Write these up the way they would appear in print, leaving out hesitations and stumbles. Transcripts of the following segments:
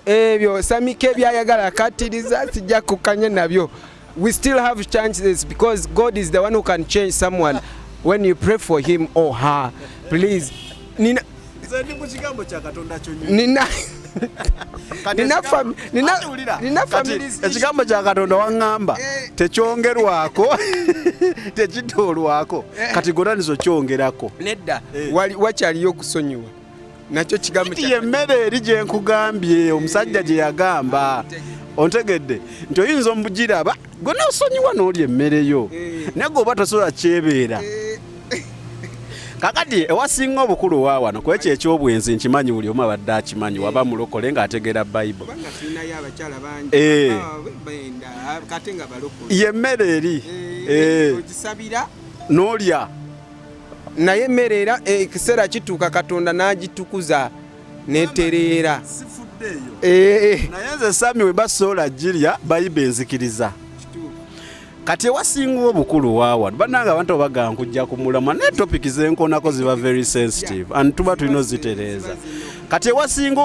ebyo samike byayagala akatiriza sijja kukanya nabyo. We still have chances because God is the one who can change someone when you pray for him or her. Please. Nina ekigambo kya Katonda waŋŋamba tekyongerwako tekitoolwako kati gonna nizo kyongerako nedda wakyaliyo okusonyiwa nakyo kigambo kya emmere eri gye nkugambye omusajja gye yagamba ontegedde nti oyinza omugiraba gonna osonyiwa n'oli emmere yo naye gwe oba tosobola kyebeera kakati ewasinga obukulu wa wano kwekyo ekyobwenzi nkimanyi buli omu abadde akimanyi waba mulokole ng'ategeera Bayibuli yemmere eri n'olya naye emmere era ekiseera kituuka Katonda n'agitukuza n'etereera naye nze sami we basobola girya Bayibuli enzikiriza kati ewasinga obukulu waawano bannanga abantu obaga nkujja kumulamwa naye topiki zenkonako ziba very sensitive and tuba tulina ozitereeza kati ewasinga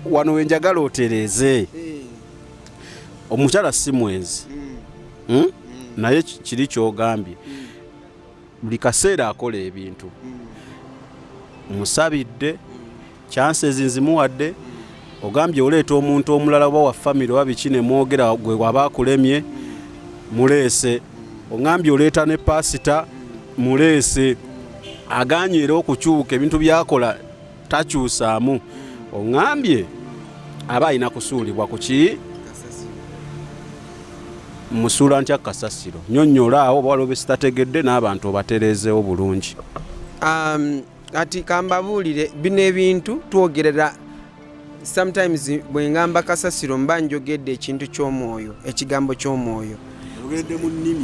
wano wenjagala otereeze omukyala si mwenzi naye kiri kyogambye buli kaseera akola ebintu musabidde chances nzimuwadde ogambye oleeta omuntu omulala oba wa family oba biki ne mwogera gwe waba akulemye muleese ongambye oleeta ne pasita muleese aganywera okukyuka ebintu byakola takyusaamu ongambye aba alina kusuulibwa ku ki musuula ntya kasasiro nnyonnyola awo oba waliwo besitategedde n'abantu obatereezeewo bulungi. Ati kambabuulire bino ebintu twogerera sometimes bwe ngamba kasasiro mba njogedde ekintu ky'omwoyo ekigambo ky'omwoyo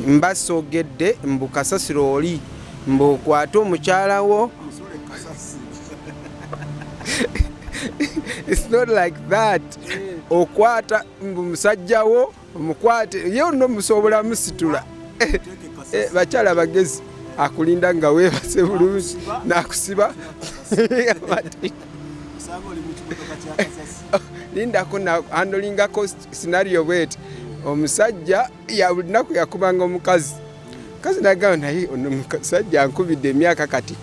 mba sogedde mbu kasasiro oli mbu okwata omukyala wo. It's not like that. Okwata mbu musajja wo omukwate ye no musobola musitula bakyala bagezi akulinda nga weebase bulungi nakusiba lindako na handlingako scenario bweti omusajja yabulinaku yakubanga omukazi kazi nagamba naye ono omusajja ankubidde emyaka kati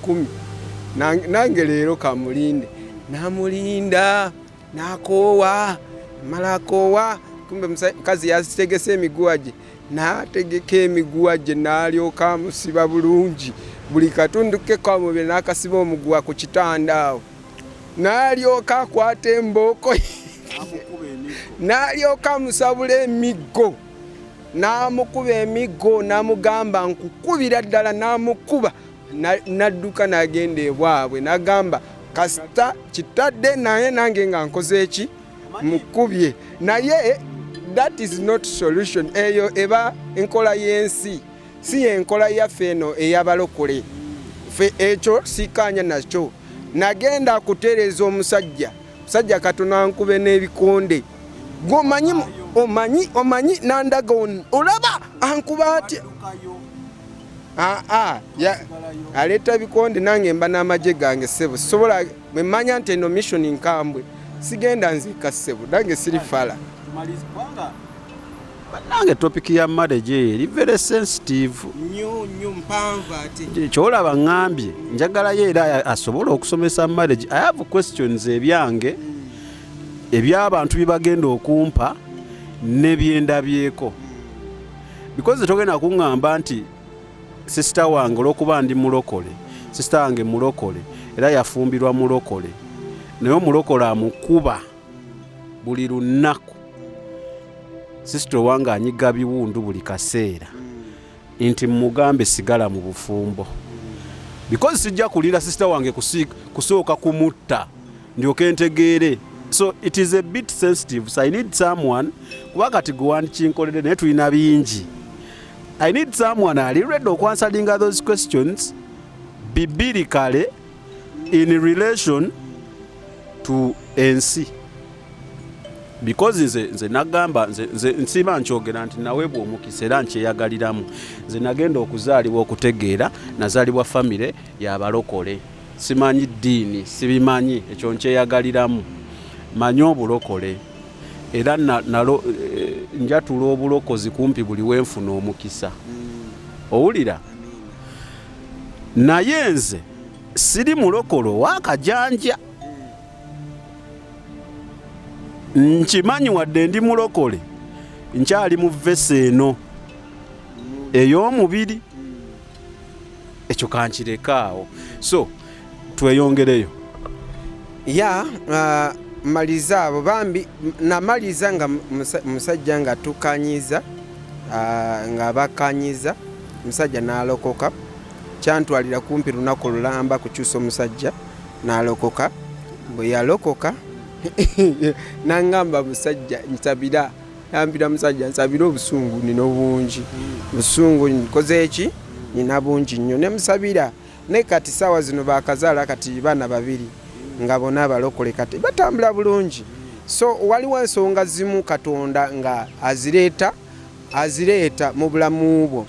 10 nange leero kamulinde namulinda nakoowa malakoowa kumbe mukazi yategese emiguwa gye n'ategeka emiguwa gye n'alyoka amusiba bulungi buli katundu ke kamubiri n'akasiba omuguwa ku kitanda awo n'alyoka akwata embooko n'alyoka amusabula emiggo n'amukuba emiggo n'amugamba nkukubira ddala n'amukuba n'adduka n'agenda ebwabwe n'agamba kasita kitadde naye nange nga nkoze eki mukubye naye that is not solution. Eyo eba enkola y'ensi si enkola yaffe eno ey'abalokole fe ekyo sikanya nakyo nagenda kutereeza omusajja katono ankube n'ebikonde omanyi nandaga olaba ankuba atya aleeta bikonde nange mba n'amagye gange ssebo sobola mwemanya nti eno mission nkambwe sigenda nzika ssebo nange siri fala. Nange topiki ya marriage eri very sensitive nyo mpanva ati kyolaba ngambye njagala ye era asobola okusomesa marriage. I have questions ebyange eby'abantu bibagenda okumpa ne byendabyeko because togenda kungamba nti sister wange olwokuba ndi mulokole sister wange mulokole era yafumbirwa mulokole naye omulokole amukuba buli lunaku sister wange anyiga biwundu buli kaseera nti mugambe sigala mu bufumbo because sijja kulira sister wange kusooka kumutta ndyoke ntegeere. So it is a bit sensitive, so I need someone kuba kati gwandi kinkolere naye tulina bingi. I need someone ali ready to answering those questions biblically in relation to NC. Because nze nagamba nze nsiba nkyogera nti nawe bw'omukisa era nkyeyagaliramu nze nagenda okuzaalibwa okutegeera nazaalibwa famire y'abalokole simanyi ddiini sibimanyi ekyo nkyeyagaliramu manyi obulokole era njatula obulokozi kumpi buli wenfuna omukisa. Owulira? Naye nze siri mulokolo wakajanja. Nkimanyi wadde ndi mulokole nkyali mu vese eno ey'omubiri. Ekyo kankirekaawo. So tweyongereyo. Maliza abo bambi namaliza nga musajja nga tukanyiza nga bakanyiza musajja n'alokoka. Kyantwalira kumpi lunaku lulamba kukyusa omusajja n'alokoka. Bwe yalokoka nangamba musajja nsabira, yambira musajja nsabira obusungu nina obungi. Busungu nkoze eki nina bungi nnyo ne musabira. Ne kati sawa zino bakazaala kati bana babiri nga bonna abalokole kati batambula bulungi. So waliwo ensonga zimu Katonda nga azireeta mu bulamu bwo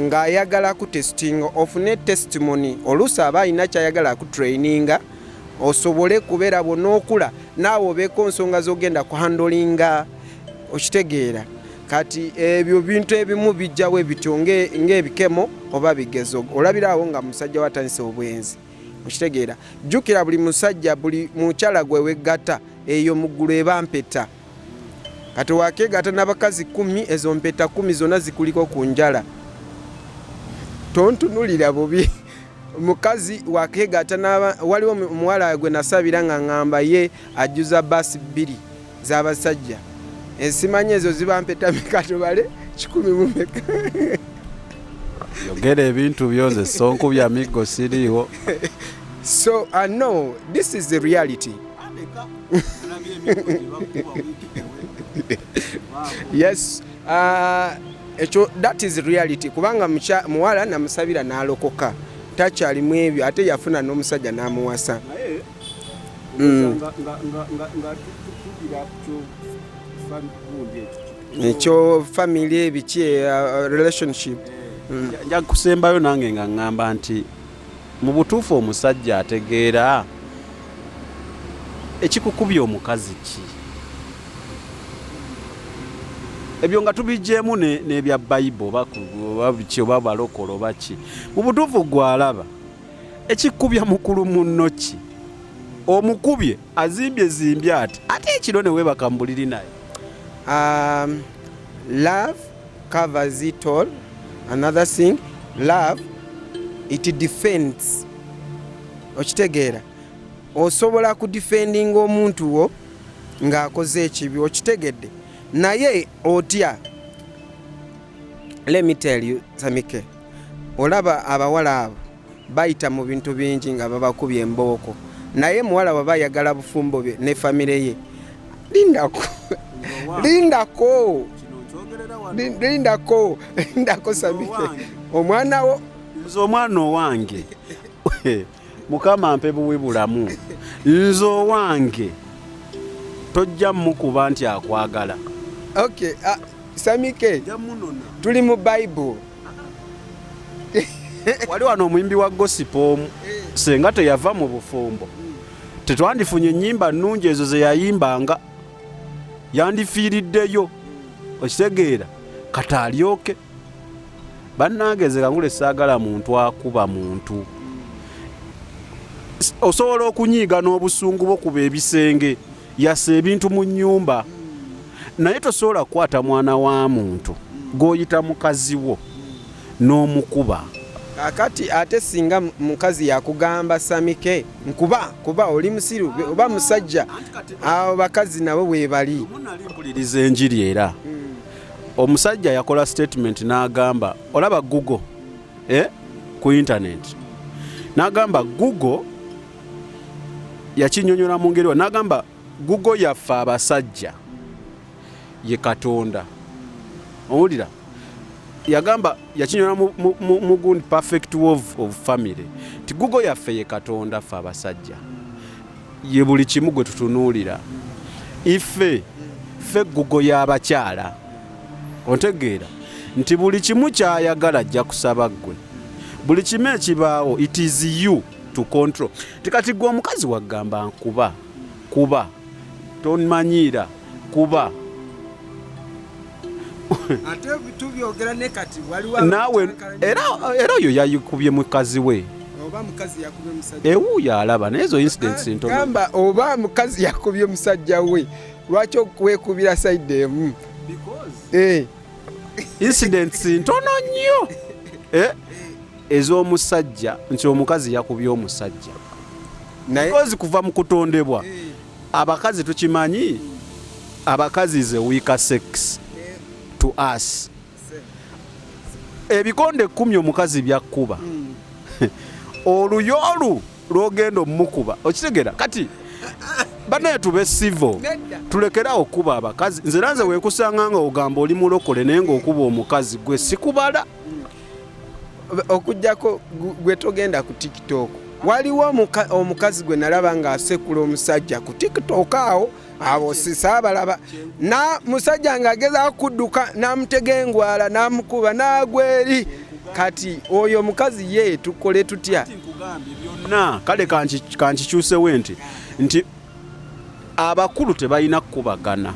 nga ayagala ku testing ofune testimony. Oluusi aba alina kyayagala ku traininga osobole kubeera bwonna okula naawe obeeko nsonga z'ogenda ku handlinga. Okitegeera kati ebyo bintu ebimu bijjawe bityo ng'ebikemo oba bigezo. Olabiraawo nga musajja watandise obwenzi. Okitegeera jjukira buli musajja buli mukyala gwe weggata eyo mugulu eba mpeta. Kati wakeegata n'abakazi 10 ezo mpeta 10 zonna zikuliko ku njala. Tontunulira bubi. Mukazi wakeegata waliwo muwala gwe nasabira nga ngamba ye ajuza basi 2 z'abasajja. Ensimanyi ezo ziba mpeta mikatobale 10 mu meka. Yogera ebintu byonze sonku bya migo siriiwo. So I know this is the reality. Yes, that is reality. Kubanga muwala namusabira n'alokoka. Takyalimu ebyo ate yafuna n'omusajja n'amuwasa. Ekyo family ebiki relationship. Nja kusembayo nange nga ngamba nti mu butuufu omusajja ategeera ekikukubya omukazi ki. Ebyo nga tubijjeemu n'ebya Bayibuli oba balokolo oba ki. Mu butuufu gw'alaba ekikubya mukulu munno ki. Omukubye azimbye ati ate ekiro ne weebaka mu buliri naye. Love covers it all. Another thing, love, it defends. Okitegeera osobola ku defending omuntu wo ng'akoze ekibi. Okitegedde naye otya. Let me tell you Samike, olaba abawala abo bayita mu bintu bingi nga babakubye embooko, naye muwala baba ayagala bufumbo bye ne famire ye. Lindako Samike omwana wo. Nze omwana owange Mukama mpe buwi bulamu. Nze owange tojja mukuba nti akwagala. Okay, Samike tuli mu Bible. Wali wano omuyimbi wa gospel senga teyava mu bufumbo tetwandifunye ennyimba nnungi ezo ze yayimbanga, yandifiiriddeyo. Okitegeera kati alyoke. Bannange kangule saagala muntu akuba muntu. Osobola okunyiiga n'obusungu bwo kuba ebisenge yasa ebintu mu nnyumba, naye tosobola kukwata mwana wa muntu g'oyita mukazi wo n'omukuba. Kakati ate singa mukazi yakugamba Samike kuba oli musiru oba musajja, abo bakazi nabo bwe bali. Mpuliriza enjiri era omusajja yakola statement n'agamba, olaba Google ku internet, n'agamba Google yakinyonyola mu ngeri n'agamba Google yaffe abasajja ye Katonda. Owulira yagamba yakinyonyola mu good perfect of family ti Google yaffe ye Katonda ffe abasajja ye buli kimu gwe tutunuulira. Ife Google y'abakyala. Ontegeera nti buli kimu kyayagala ajja kusaba ggwe. Buli kimu it is you to control. Tikati gwe omukazi wagamba kuba tomanyira kuba ate tubyogera ne kati waliwo naawe era oyo yayikubye mukazi we oba mukazi yakubye musajja ewuuyo alaba naye ezo incidents ntono gamba oba mukazi yakubye musajja we lwaki okwekubira side emu incidents ntono nnyo ez'omusajja nti omukazi yakubye omusajja because kuva mu kutondebwa abakazi tukimanyi abakazi is a weaker sex to us ebikonde 10 omukazi byakkuba oluyolu lwogenda omukuba okitegera kati banaye tube civil tulekerawo okuba abakazi nze nanze wekusanga nga ogamba oli mulokole naye ng'okuba omukazi gwe sikubala okujjako gwe togenda ku TikTok waliwo omukazi gwe nalaba ng'asekula omusajja ku TikTok awo abo sisaabalaba na musajja ng'agezaako kudduka n'amutegengwala n'amukuba n'agweri kati oyo omukazi ye tukole tutya byonna kale kankikyusewo nti abakulu tebalina kukubagana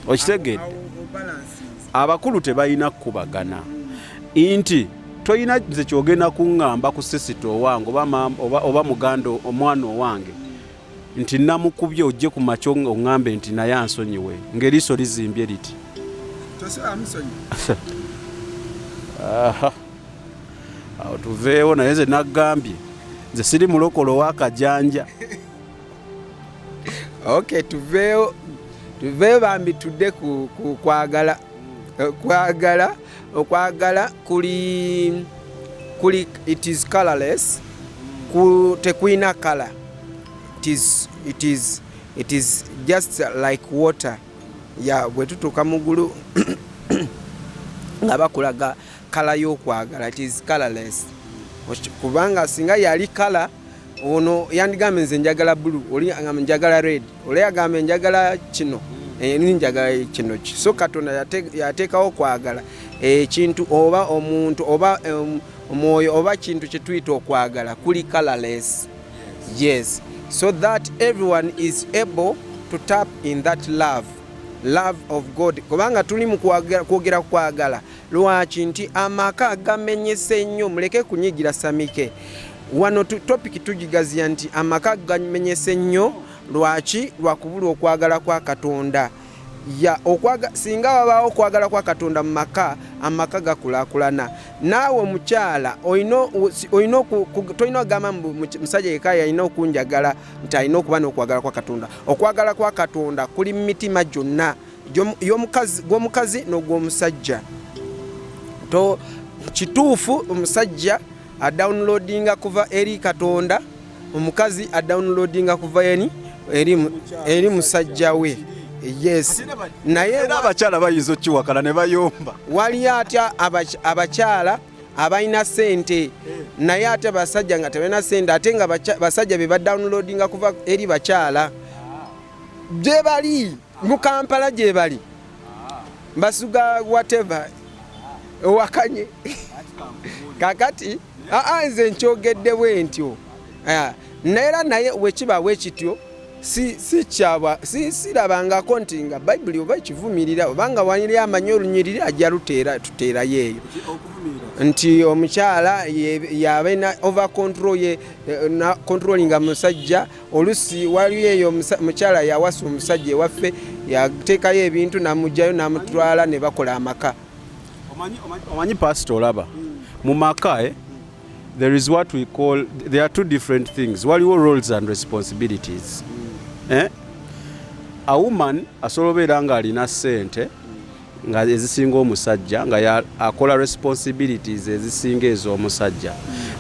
okitegedde abakulu tebalina kukubagana nti toyina nze kyogenda kuŋŋamba ku sisito owange oba muganda omwana owange nti namukubye ojje ku makyo oŋŋambe nti naye ansonyiwe ng'eriiso lizimbye liti awo tuveewo naye nze naggambye nze siri mulokolo w'akajanja okay tuveewo bambi tudde ku okwagala kuli it is colorless tekwina color it is just like water bwe tutuuka mugulu nga bakulaga kala y'okwagala it is colorless kubanga singa yali kala ono yandigambe nze njagala blue oli agamba njagala red oli agamba njagala kino njagala kino so Katonda yateekawo kwagala ekintu oba omuntu oba omwoyo oba kintu kye tuyita okwagala kuli colorless yes so that everyone is able to tap in that love of God kubanga tuli mu kwogera kwagala lwaki nti amaka gamenyese nnyo muleke kunyigira samike wano topic tugigaziya nti amaka gamenyese nnyo lwaki lwakubula okwagala kwa Katonda singa wabaawo okwagala kwa Katonda mu maka amaka gakulaakulana naawe omukyala tolina ogamba musajja yekka yalina okunjagala nti alina okuba n'okwagala kwa Katonda okwagala kwa Katonda kuli mu mitima gyonna gw'omukazi n'ogw'omusajja kituufu omusajja adownloadinga kuva eri Katonda omukazi adownloadinga kuva eri musajja we yes naye abakyala bayinza okiwakala ne bayomba wali atya abakyala abalina sente naye ate abasajja nga tebalina sente ate nga basajja be badownloadinga kuva eri bakyala gye bali mu Kampala gye bali basuga whatever owakanye kakati nze nkyogedde bwe ntyo naye wekiba bwekityo sirabangako nti nga bayibuli oba ekivumirira obanga waniri amanyi olunyiriri ajja tuteera yeeyo nti omukyala yabeena over control na controllinga musajja olusi waliyo eyo mukyala yawasa omusajja ewaffe yateekayo ebintu namugjayo namutwala ne bakola amaka omanyi pastor olaba mu maka there is what we call there are two different things waliwo roles and responsibilities a woman asobola obeera nga alina ssente nga ezisinga omusajja nga akola responsibilities ezisinga ez'omusajja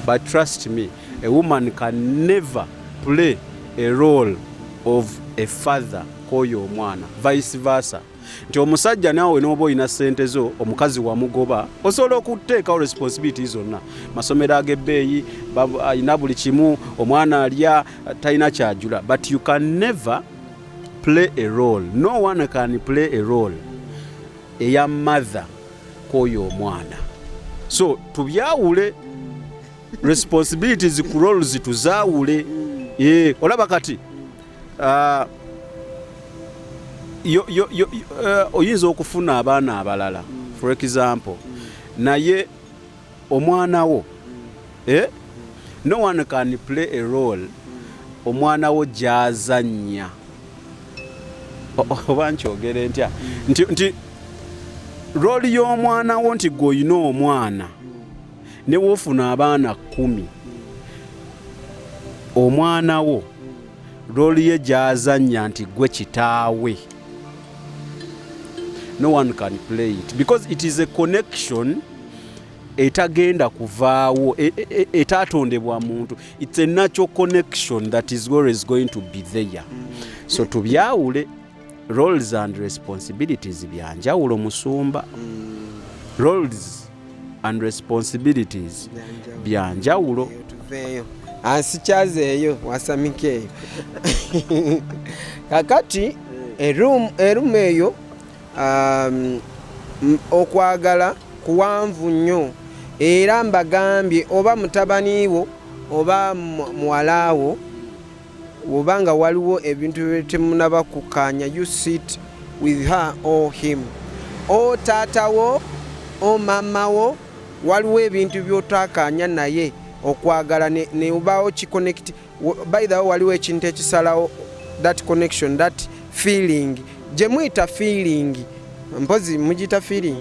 but trust me a woman can never play a role of a father k'oyo omwana vice versa nti omusajja naawe n'oba olina ssente zo omukazi wamugoba osobola okuteekawo responsibilities zonna masomero ag'ebbeeyi alina buli kimu omwana alya talina kyajula but you can never play a role no one can play a role eya mother k'oyo omwana so tubyawule responsibilities ku roles tuzaawule olaba kati oyinza okufuna abaana abalala for example naye omwana wo no one can play a role omwana wo gyazanya oba nkyogere ntya nti role y'omwana wo nti gweolina omwana ne woofuna abaana 10 omwana wo role ye gyazanya nti gwe kitaawe. No one can play it because it is a connection etagenda kuvaawo etatondebwa muntu. It's a natural connection that is always going to be there. So tubyawule roles and responsibilities byanjawulo musumba. Roles and responsibilities byanjawulo. Ansikyazeeyo wasamikeeyo kakati erumu eyo okwagala kuwanvu nnyo era mbagambye oba mutabani wo oba muwalawo oba nga waliwo ebintu temunaba kukanya you sit with her or him o taatawo o mamawo waliwo ebintu byotakanya naye okwagala ne ubao chiconnect by the way waliwo ekintu ekisalawo that connection that feeling je muita feeling mpozi mujita feeling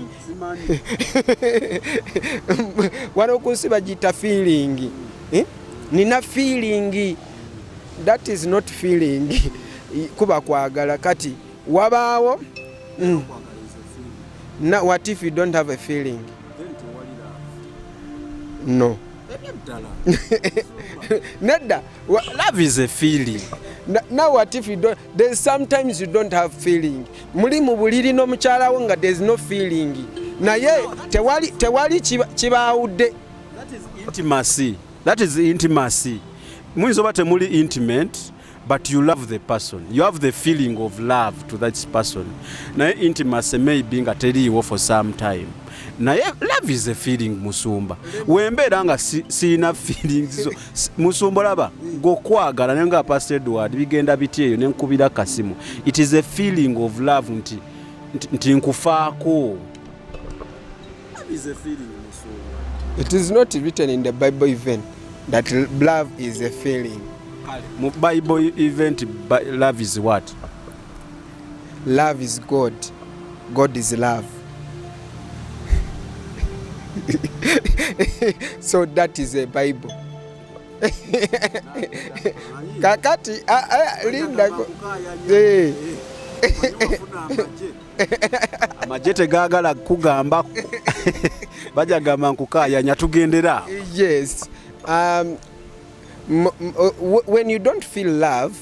wano kusiba jita feeling nina feeling that is not feeling kuba kwagala kati wabawo na what if you don't have a feeling no Nada. Love is a feeling. Now what if you don't? There's sometimes you don't have feeling. Muli mubuliri no muchala wonga there's no feeling. Na ye tewali chibaude. That is intimacy. That is intimacy. Mwizo bate muli intimate, but you love the person. You have the feeling of love to that person. Na intimacy may be ngateliwo for some time. Naye love is a feeling musumba. Wembeera nga sina feelings so musumba laba gokwagala nenga Pastor Edward bigenda bityeyo nenkubira kasimu. It is a feeling of love nti nkufaako. Love is a feeling musumba. It is not written in the Bible even that love is a feeling. Mu Bible event love is what? Love is God. God is love. So that is a Bible. Kakati linda amajete gagala kugamba bajagamba nkukayanya tugendera. Yes. When you don't feel love,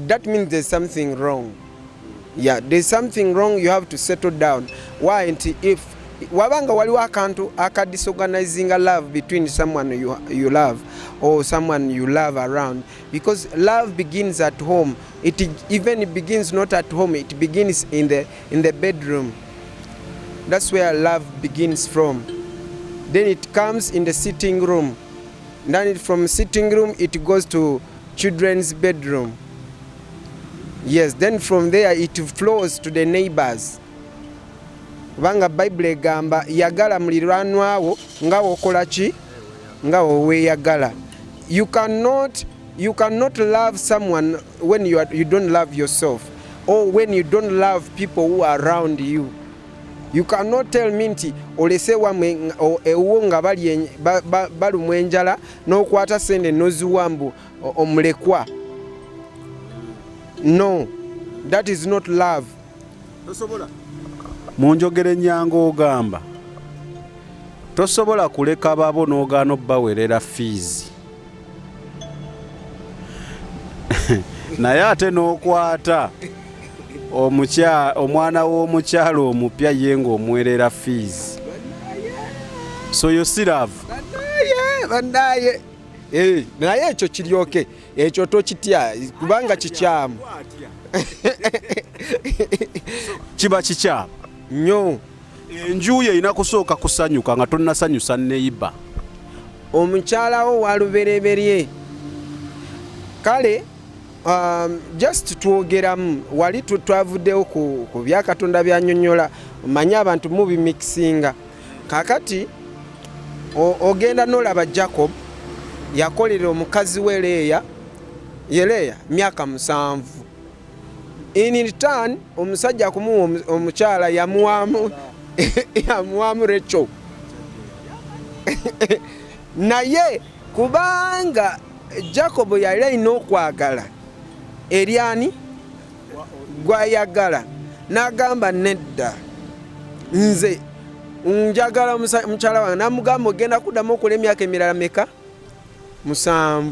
that means there's something wrong. Yeah, there's something wrong. You have to settle down. Why? If wabanga waliwo akantu disorganizing love between someone you love or someone you love around, because love begins at home. It begins not at home, it begins in the bedroom. That's where love begins from. Then it comes in the sitting room. Then from sitting room it goes to children's bedroom. Yes, then from there it flows to the neighbors. Banga Bible egamba yagala mulirwanwa wo nga wokola ki nga wowe yagala. You cannot love someone when you don't love yourself, or when you don't love people who are around you. You cannot tell me nti olese wamwe ewo nga balumwa enjala n'okwata sente noziwambu omulekwa. No, that is not love. Munjogere nyango ogamba tosobola kuleka babo n'ogaana obbawerera fees naye ate n'okwata omwana w'omukyalo omupya ye ng'omuwerera fees. So you still have bandaye naye ekyo kiryoke ekyo tokitya kubanga kikyamu kiba kikyamu nnyo. Enju ye ina kusooka kusanyuka nga tonnasanyusa neiba omukyalawo walubereberye kale just twogeramu wali twavuddewo ku byakatonda byanyonyola manye abantu mubimixinga kakati ogenda n'olaba Jacob yakolera omukazi we Leya myaka 7 in return omusajja kumuwa omukyala yamuwamu Rachel naye kubanga Jacob yali alina okwagala Eriani gwayagala n'agamba nedda nze njagala mukyala wange namugamba ogenda kuddamu okola emyaka emirala meka 7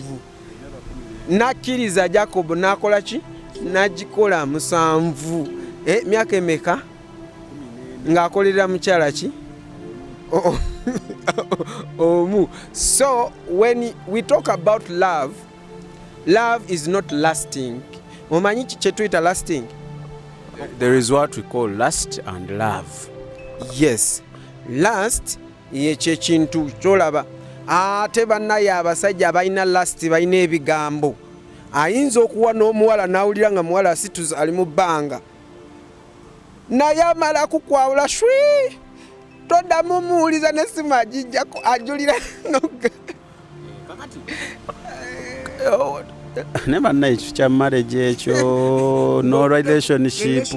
nakkiriza Jacob nakola ki nagikola 7 myaka emeka ng'akolera mukyala ki omu. So when we talk about love is not lasting. Omanyi kye tuyita lasting? There is what we call lust and love. Yes, lust ye kintu kyolaba ate bannaye abasajja balina lust balina ebigambo ayinza okuwa n'omuwala n'awulira nga muwala asituza ali mu bbanga naye amala kukwawula shwi toddamu muwuliza n'essimu agijjako ajulira ne bannaye ekyo kya marriage ekyo no relationship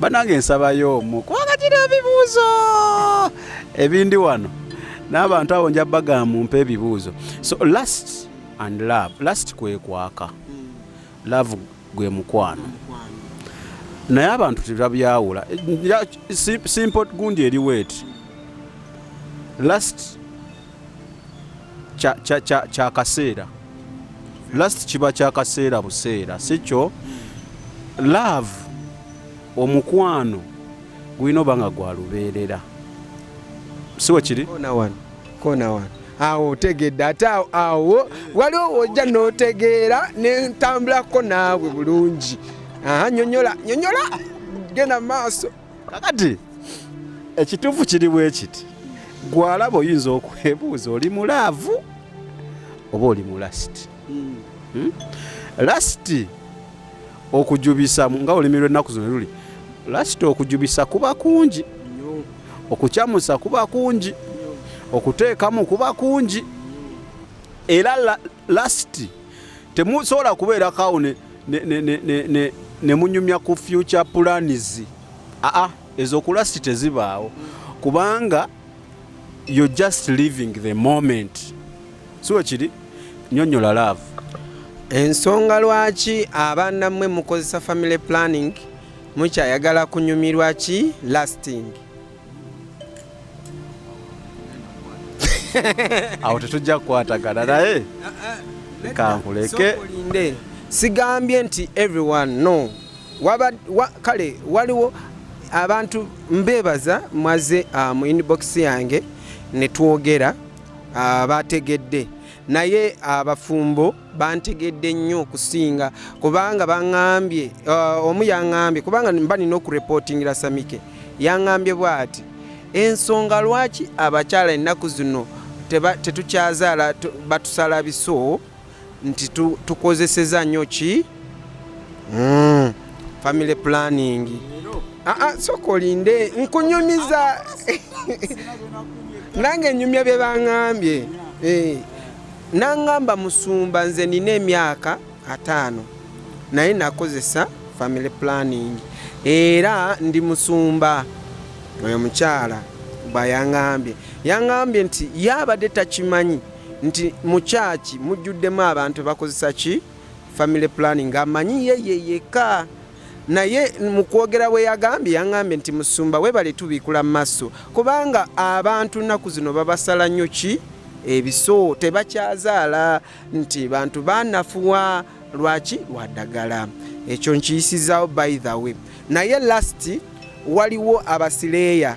banange nsabayo omu kwakatira ebibuuzo ebindi wano n'abantu abo nja bagamba mumpe ebibuuzo. So lust and love. Lust kwe kwaka, love gwe mukwano. Naye abantu tebabyawula. Simple gundi eri wet. Lust cha kaseera. Lust kiba kya kaseera buseera. Sikyo love omukwano gwino banga gwa lubeerera. Siwe kiri? Kona one. Awo tegedde ate awo waliwo ojja n'otegeera n'entambulako naawe bulungi. Nyonyola genda maaso. Kakati ekituufu kiri bwe kiti gwalaba oyinza okwebuuza oli mu laavu oba oli mu lasiti. Lasiti okujubisa nga olulimi lw'ennaku zino luli. Lasiti okujubisa kuba kungi, okukyamusa kuba kungi, okuteekamu kuba kungi. Era lasiti temusobola kubeerakawo ne munyumya ku future plans. Ezo ku lasiti tezibaawo kubanga you're just living the moment. Siwe kiri? Nyonnyola love. Ensonga lwaki abaana mmwe mukozesa family planning mukyayagala kunyumirwa ki lasting? Awo tetujja kukwatagana naye kankuleke. Sigambye nti everyone no. Kale waliwo abantu mbebaza mwaze mu inbox yange ne twogera bategedde naye abafumbo bantegedde nnyo okusinga kubanga baŋŋambye omu yaŋŋambye kubanga mba nina okureportingira Samike yaŋŋambye bw'ati ensonga lwaki abakyala ennaku zino tetukyazaala batusala biso nti tukozeseza nnyo ki family planning. Sokolinde nkunyumiza nange nyumya bye baŋŋambye. Nangamba musumba nze nina emyaka 5 naye nakozesa family planning era ndi musumba. Oyo mukyala yaŋŋambye nti yabadde takimanyi nti mu kyaki mujjuddemu abantu bakozesa ki family planning amanyi yeyeka. Naye mu kwogera bwe yaŋŋambye nti musumba webale tubiikula mu maaso kubanga abantu nnaku zino babasala nnyo ki ebiso tebakyazaala nti bantu banafuwa lwaki lwaddagala. Ekyo nkiyisizaawo by the way. Naye lasti waliwo abasileya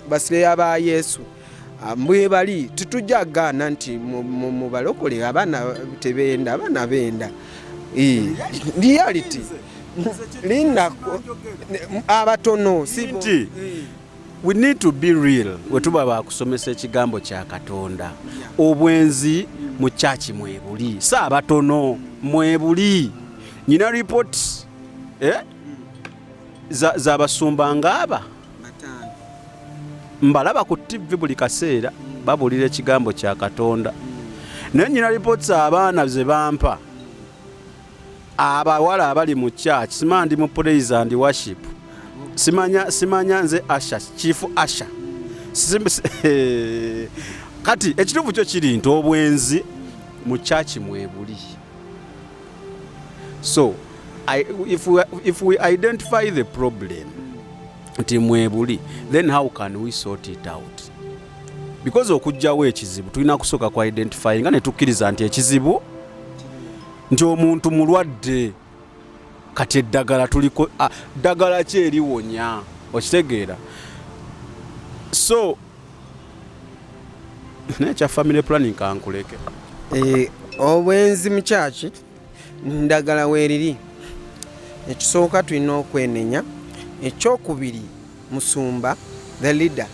basileya ba Yesu bwe bali tetujja gaana nti mu balokole abaana tebenda abaana benda reality linda abatono sibo we need to be real wetuba bakusomesa ekigambo kya Katonda. Obwenzi mu church mwebuli saabatono mwebuli nyina report za basumba ngaba mbalaba ku TV buli kaseera babulira ekigambo kya Katonda. Naye nyina reports abaana ze bampa abawala abali mu church simandi mu praise and worship simanya nze Asha chief Asha kati ekituufu kyo kiri nti obwenzi mu church mwebuli. So if we identify the problem nti mwebuli, then how can we sort it out? Because okujjawo ekizibu tulina kusooka ku identify nga ne tukkiriza nti ekizibu nti omuntu mulwadde kati eddagala tuliko ddagala ki eriwonya okitegeera. So nekya family planning kankuleke obwenzi mu church ndagala weeriri. Ekisooka tulina okwenenya. Ekyokubiri musumba the leader.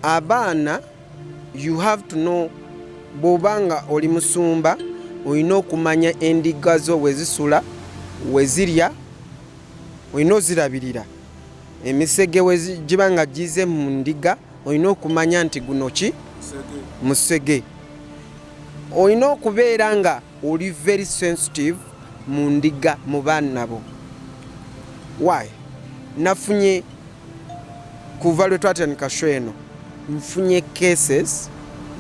Abaana you have to know bobanga oli musumba olina okumanya endiga zo wezisula wezirya olina ozirabirira. Emisege wezigibanga gize mu ndiga olina okumanya nti guno ki musege. Olina okubeera nga oli very sensitive mu ndiga mu baana bo. Why? Nafunye kuva lwe twatandika show eno nfunye cases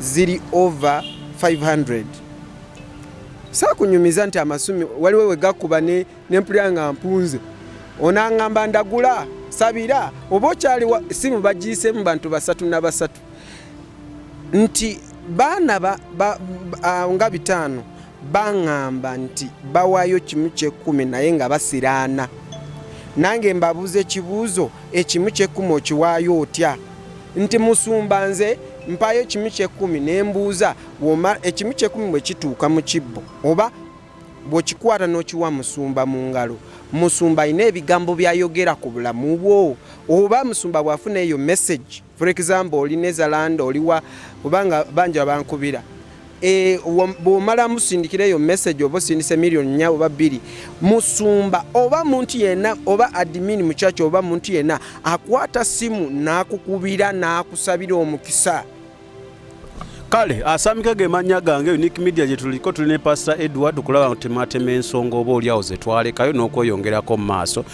ziri over 500. Saakunyumiza nti amasumi waliwo we gakuba n'empulira nga mpunze onangamba ndagula sabira oba okyali simu bagiyiseemu bantu basatu na basatu nti baana nga 5 baŋŋamba nti bawaayo 1/10 naye nga basiraana. Nange mbabuuza ekibuuzo ekimu 10 okiwaayo otya? Nti musumba nze mpaayo 1/10 ne mbuuza ekimu 10 bwe kituuka mu kibbo oba bw'okikwata n'okiwa musumba mu ngalo, musumba alina ebigambo byayogera ku bulamu bwo oba musumba bw'afuna eyo message. For example oli Nezalanda oliwa kubanga banja bankubira bw'omala musindikira eyo message oba osindise million 4 oba 2 musumba oba muntu yenna oba admin mu church oba muntu yenna akwata simu n'akukubira n'akusabira omukisa. Kale asamika ge manya gange Unique Media gye tuliko tulina Pastor Edward okulaba tematema ensonga oba oliawo ze twalekayo n'okweyongerako mu maaso.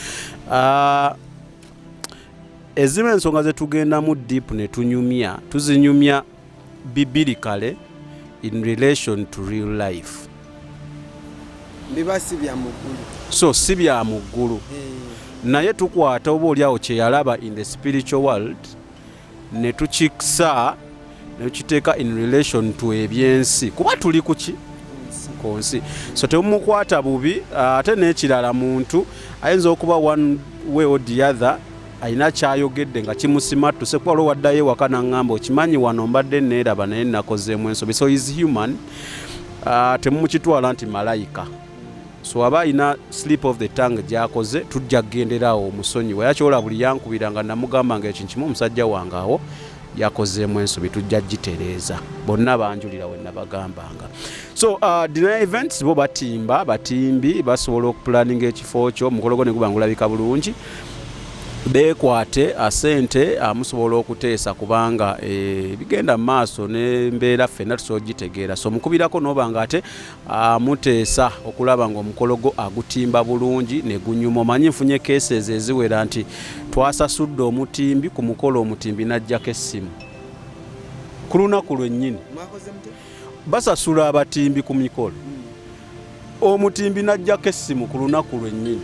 Ezimu ensonga ze tugenda mu deep ne tunyumya tuzinyumya bibirikale in relation to real life. Biba si bya mugulu. So si bya mugulu. Naye tukwata oba oliawo kye yalaba in the spiritual world ne tukikisa ne tukiteeka in relation to ebyensi kuba tuli kuki konsi. So temumukwata bubi ate n'ekirala muntu ayinza okuba one way or the other ayina kyayogedde nga kimusimattuse kuba olwo waddayo ewaka n'aŋŋamba okimanyi wano mbadde neeraba naye nakozeemu ensobi. So is human. Temumukitwala nti malayika. So aba ayina slip of the tongue gy'akoze tujja kugenderawo omusonyiwa. Era kyola buli yankubira nga namugamba nga ekintu kimu omusajja wange awo yakozeemu ensobi tujja gitereeza. Bonna banjulira we nabagambanga. So dinner events bo batimbi basobola okupulaninga ekifo kyo omukolo gwo ne guba ngulabika bulungi. Bekwate asente amusobola okuteesa kubanga bigenda maaso n'embeera ffenna tusobola gitegeera. So mukubirako n'obanga ate amuteesa okulaba ng'omukolo gwo agutimba bulungi ne gunyuma. Omanyi nfunye cases eziwera nti twasasudde omutimbi ku mukolo omutimbi n'ajjako essimu ku lunaku lwennyini. Basasula abatimbi ku mikolo omutimbi n'ajjako essimu ku lunaku lwennyini.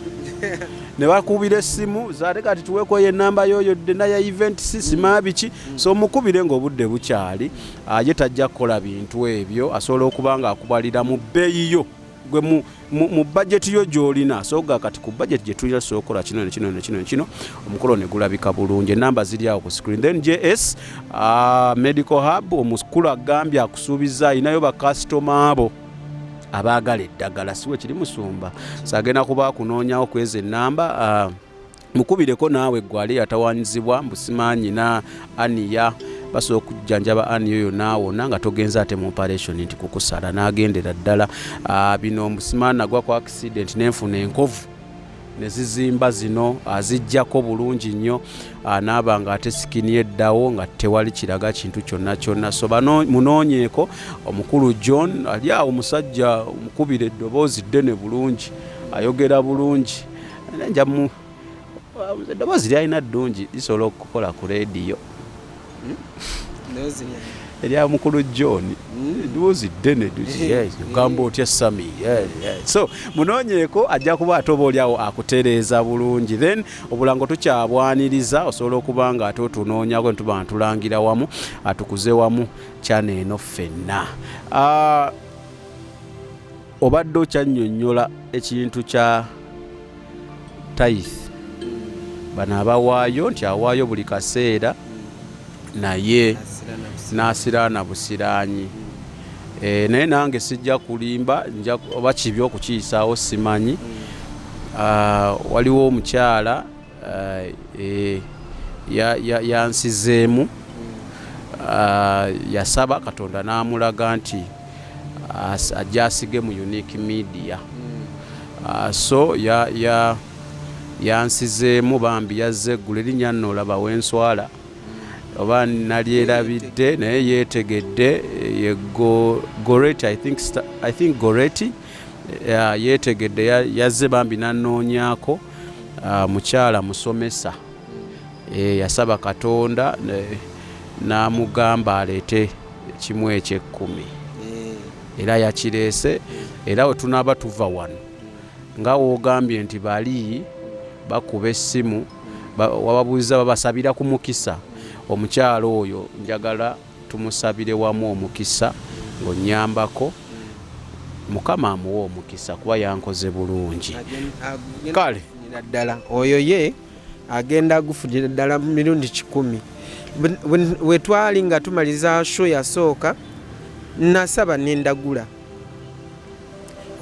Ne bakubira essimu zaate kati tuweeko ye namba yoyo dena ya event sisima biki. So mukubire ng'obudde bukyali ye tajja kukola bintu ebyo asobola okuba nga akubalira mu bbeeyi yo gwe mu budget yo gy'olina. So kati ku budget gye tulina sokola kino kino omukolo ne gulabika bulungi. Enamba ziri awo ku screen. Then JS Medical Hub omukulu agambye akusuubiza ayinayo bakasitoma abo abaagala eddagala siwe kiri musumba. Sagenda kuba kunoonyawo kweza ennamba mukubireko naawe gwali atawanyizibwa mbusimanyi na aniya basobola okujjanjaba aniyo yo naawona nga togenza ate mu operation nti kukusala n'agendera ddala. Bino omusimaani nagwa ku accident n'enfuna enkovu ne zizimba zino azijjako bulungi nnyo naaba nga ate sikini eddawo nga tewali kiraga kintu kyonna kyonna. So munoonyeeko omukulu John ali awo musajja omukubira eddoboozi ddene bulungi ayogera bulungi njamu eddoboozi lyalina ddungi lisobola okukola ku leediyo erya mukulu John eddoboozi ddene ogamba otya Sami. So munoonyeeko ajja kuba ate oba oliawo akutereeza bulungi. Then obulango tukyabwaniriza osobola okuba nga ate otunoonyako netuba ntulangira wamu atukuze wamu kyana eno ffenna. Obadde okyannyonnyola ekintu kya tithe. Bano abawaayo nti awaayo buli kaseera naye n'asiraana busiraanyi. Naye nange sijja kulimba oba kibi okukiyisaawo simanyi. Waliwo omukyala yansizeemu yasaba Katonda n'amulaga nti ajja asige mu Unique Media. So yansizeemu bambi yazze eggulu erinnya nno olaba wenswala oba nalyerabidde naye yeetegedde ye Goreti I think Goreti yeetegedde yazze bambi nannoonyaako mukyala musomesa yasaba Katonda n'amugamba aleete kimu eky'ekkumi era yakireese. Era we tunaaba tuva wano nga woogambye nti bali bakuba essimu wababuuza babasabira ku mukisa. Omukyala oyo njagala tumusabire wamu omukisa ng'onnyambako Mukama amuwa omukisa kuba yankoze bulungi. Kale ddala oyo ye agenda gufunira ddala mirundi 100. We twali nga tumaliza show yasooka nasaba n'endagula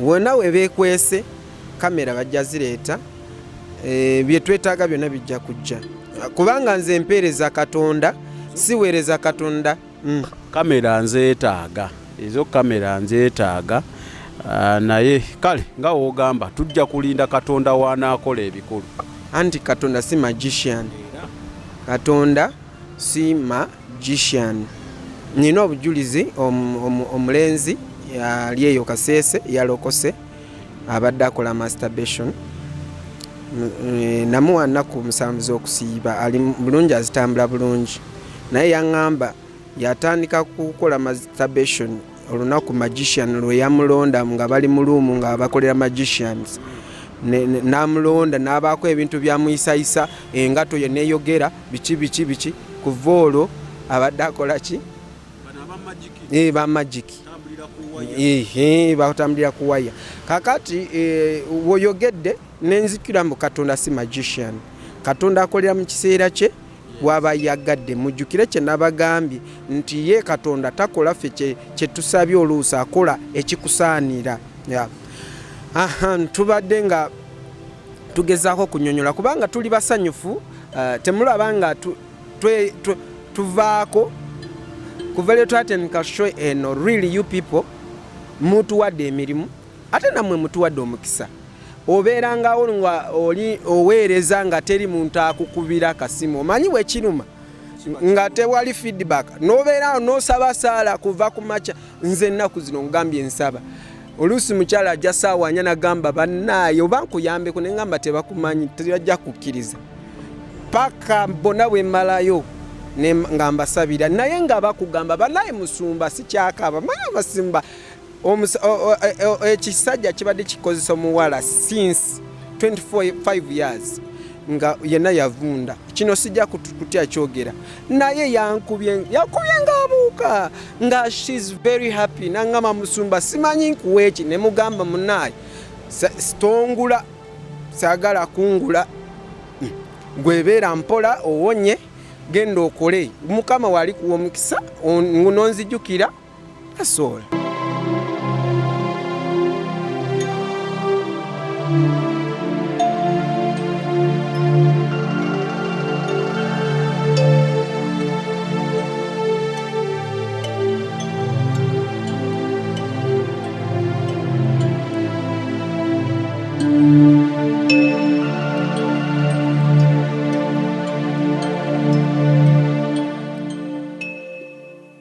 wonna we beekwese kamera bajja zireeta bye twetaaga byonna bijja kujja kubanga nze empeereza Katonda siweereza Katonda. Kamera nzeetaaga ezo kamera nzeetaaga naye kale nga woogamba tujja kulinda Katonda waanaakola ebikulu. Anti Katonda si magician. Katonda si magician. Nina obujulizi omulenzi yali eyo Kaseese yalokose abadde akola masturbation. Namuwa nnaku 7 z'okusiiba ali bulungi azitambula bulungi naye yaŋŋamba yatandika kukola masturbation olunaku magician lwe yamulonda nga bali mu luumu nga bakolera magicians n'amulonda n'abaako ebintu byamuyisayisa engato ye neeyogera biki kuva olwo abadde akola ki bamagiki batambulira ku waya. Kakati woyogedde nenzikira mu Katonda si magician. Katonda akolera mu kiseera kye waba yagadde. Mujjukire kye nabagambye nti ye Katonda takola ffe kye tusabye oluusi akola ekikusaanira. Tubadde nga tugezaako kunnyonnyola kubanga tuli basanyufu. Temulaba nga tuvaako kuva lwe twatandika show eno. Really you people mutuwadde emirimu ate nammwe mutuwadde omukisa. Obeerangawo nga oli oweereza nga teri muntu akukubira kasimu omanyi bwe kiruma nga tewali feedback n'obeerawo n'osaba saala kuva ku makya. Nze ennaku zino ngambye nsaba oluusi mukyala ajja ssaawa 4 nagamba bannaaye oba nkuyambeko ne ngamba tebakumanyi tebajja kukkiriza paka bonna bwe mmalayo nga mbasabira naye nga bakugamba bannaaye musumba sikyakaaba manyi abasimba ekisajja kibadde kikozesa omuwala since 25 years nga yenna yavunda. Kino sijja kutya kyogera naye yankubye ng'abuuka nga she's very happy nangamba musumba simanyi nkuwa eki ne mugamba munaaye sitongula saagala kungula gwebeera mpola owonye genda okole Mukama wali kuwa omukisa nonzijukira asola.